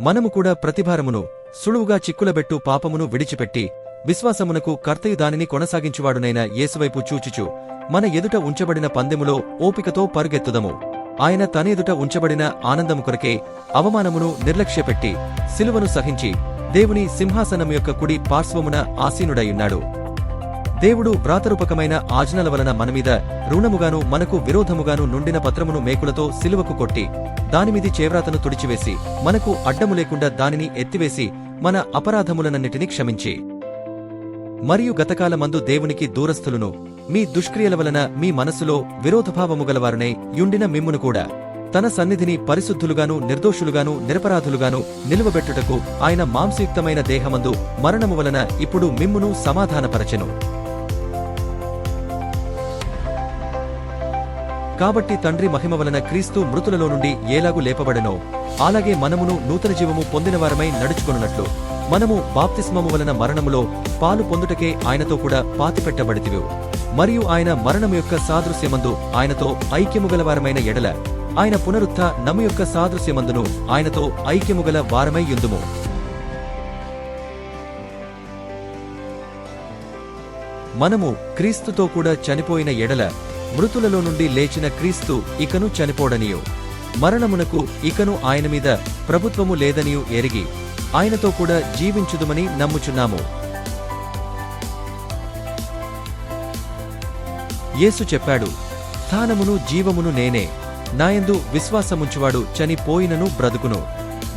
మనము కూడా ప్రతిభారమును సులువుగా చిక్కులబెట్టు పాపమును విడిచిపెట్టి విశ్వాసమునకు కర్తయు దానిని కొనసాగించువాడునైన యేసువైపు చూచుచు మన ఎదుట ఉంచబడిన పందెములో ఓపికతో పరుగెత్తుదము. ఆయన తన ఎదుట ఉంచబడిన ఆనందము కొరకే అవమానమును నిర్లక్ష్యపెట్టి సిలువను సహించి దేవుని సింహాసనం యొక్క కుడి పార్శ్వమున ఆసీనుడయున్నాడు. దేవుడు వ్రాతరూపకమైన ఆజ్ఞల వలన మనమీద రుణముగాను మనకు విరోధముగాను నుండిన పత్రమును మేకులతో సిలువకు కొట్టి దానిమిది చేవ్రాతను తుడిచివేసి మనకు అడ్డము లేకుండా దానిని ఎత్తివేసి మన అపరాధములనన్నిటినీ క్షమించి మరియు గతకాలమందు దేవునికి దూరస్థులును మీ దుష్క్రియల వలన మీ మనస్సులో విరోధభావము గలవారునై యుండిన మిమ్మును కూడా తన సన్నిధిని పరిశుద్ధులుగాను నిర్దోషులుగాను నిరపరాధులుగాను నిలువబెట్టుటకు ఆయన మాంసయుక్తమైన దేహమందు మరణము వలన ఇప్పుడు మిమ్మును సమాధానపరచెను. కాబట్టి తండ్రి మహిమ వలన క్రీస్తు మృతులలో నుండి ఏలాగు లేపబడెనో అలాగే మనమును నూతన జీవము పొందినవారమై నడుచుకొనున్నట్లు మనము బాప్తిస్మము వలన మరణములో పాలు పొందుటకే ఆయనతో కూడా పాతిపెట్టబడితివి. మరియు ఆయన మరణము యొక్క సాదృశ్యమందు ఆయనతో ఐక్యముగలవారమైన ఎడల ఆయన పునరుత్థానము యొక్క సాదృశ్యమందును ఆయనతో ఐక్యముగల వారమై యుందుము. మనము క్రీస్తుతో కూడా చనిపోయిన ఎడల మృతులలో నుండి లేచిన క్రీస్తు ఇకను చనిపోడనియు మరణమునకు ఇకను ఆయన మీద ప్రభుత్వము లేదనియు ఎరిగి ఆయనతో కూడా జీవించుదుమని నమ్ముచున్నాము. యేసు చెప్పాడు, స్థానమును జీవమును నేనే. నాయందు విశ్వాసముంచువాడు చనిపోయినను బ్రతుకును.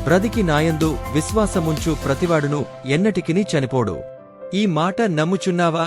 బ్రతికి నాయందు విశ్వాసముంచు ప్రతివాడును ఎన్నటికిని చనిపోడు. ఈ మాట నమ్ముచున్నావా?